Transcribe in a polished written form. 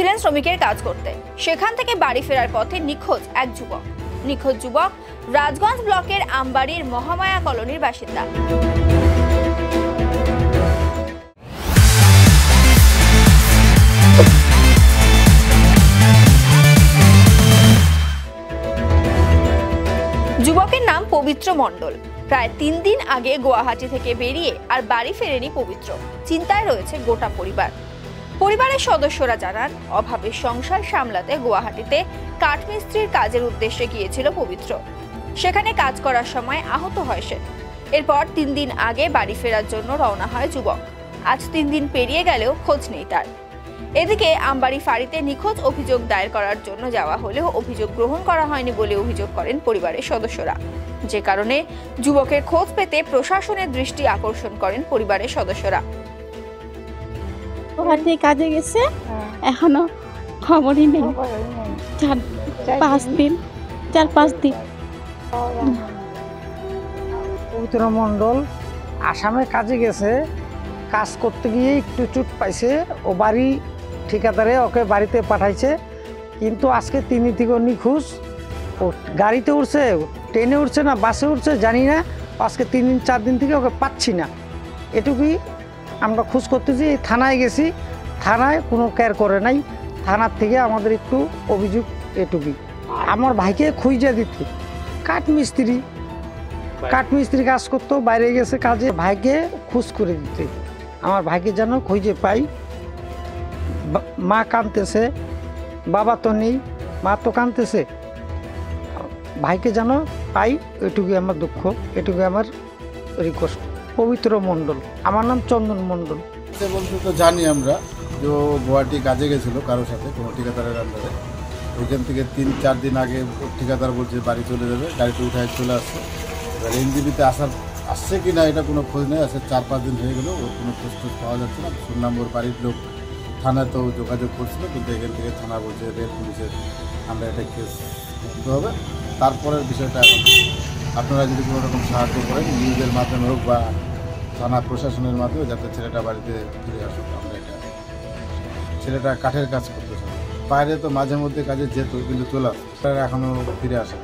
গিয়েছিলেন শ্রমিকের কাজ করতে। সেখান থেকে বাড়ি ফেরার পথে নিখোঁজ এক যুবক। নিখোঁজ যুবক রাজগঞ্জ ব্লকের আমবাড়ির মহামায়া কলোনির বাসিন্দা। যুবকের নাম পবিত্র মণ্ডল। প্রায় 3 দিন আগে গুয়াহাটি থেকে বেরিয়ে আর বাড়ি ফেরেনি পবিত্র। চিন্তায় রয়েছে গোটা পরিবার। পরিবারের সদস্যরা জানান, অভাবের সংসার সামলাতে গুয়াহাটিতে কাঠমিস্ত্রির কাজের উদ্দেশ্যে গিয়েছিল পবিত্র। সেখানে কাজ করার সময় আহত হয় সে। এরপর 3 দিন আগে বাড়ি ফেরার জন্য রওনা হয় যুবক। আজ 3 দিন পেরিয়ে গেলেও খোঁজ নেই তার। এদিকে আমবাড়ি ফাঁড়িতে নিখোঁজ অভিযোগ দায়ের করার জন্য যাওয়া হলেও অভিযোগ গ্রহণ করা হয়নি বলে অভিযোগ করেন পরিবারের সদস্যরা, যে কারণে যুবকের খোঁজ পেতে প্রশাসনের দৃষ্টি আকর্ষণ করেন পরিবারের সদস্যরা। ওখানে কাজে গেছে, এখনো খবরই নেই। 4-5 দিন। পবিত্র মণ্ডল আসামে কাজে গেছে, কাজ করতে গিয়ে একটু চোট পাইছে। ও বাড়ি ঠিকাদারে ওকে বাড়িতে পাঠাইছে, কিন্তু আজকে 3 দিন থেকে নিখোঁজ। ও গাড়িতে উঠছে, ট্রেনে উঠছে না বাসে উঠছে জানি না। আজকে 3-4 দিন থেকে ওকে পাচ্ছি না। এটুকুই আমরা খোঁজ করতেছি। থানায় গেছি, থানায় কোনো কেয়ার করে নাই। থানার থেকে আমাদের একটু অভিযোগ এটুকুই। আমার ভাইকে খুঁজে দিতে, কাঠমিস্ত্রি কাজ করতো, বাইরে গেছে কাজে। ভাইকে খোঁজ করে দিতে, আমার ভাইকে যেন খুঁজে পাই। মা কাঁদতেছে, বাবা তো নেই, মা তো কাঁদতেছে। ভাইকে যেন পাই, এটুকুই আমার দুঃখ, এটুকুই আমার রিকোয়েস্ট। পবিত্র মণ্ডল, আমার নাম চন্দন মণ্ডল। বলতে তো জানি আমরা যে গুয়াহাটি কাজে গেছিলো কারোর সাথে, কোনো ঠিকাদারের আন্ডারে। ওইখান থেকে 3-4 দিন আগে ঠিকাদার বলছে বাড়ি চলে যাবে, গাড়িতে উঠায় চলে আসছে। এবার এনজিবিতে আসছে কি না এটা কোনো খোঁজ নেই। আসে 4-5 দিন হয়ে গেল, ওর কোনো খোঁজ পাওয়া যাচ্ছে না। শুনলাম ওর বাড়ির লোক থানায় তো যোগাযোগ করছিল, কিন্তু এখান থেকে থানা বলছে রেল পুলিশের আমরা এটা কেস করতে হবে। তারপরের বিষয়টা এখন আপনারা যদি কোনো রকম সাহায্য করেন, নিউজের মাধ্যমে হোক বা থানা প্রশাসনের মাধ্যমে, যাতে ছেলেটা বাড়িতে ফিরে আসুক। আমরা এটা, ছেলেটা কাঠের কাজ করতে চাই, বাইরে তো মাঝে মধ্যে কাজে যেত, কিন্তু চলে আসে, এখনও ফিরে আসে।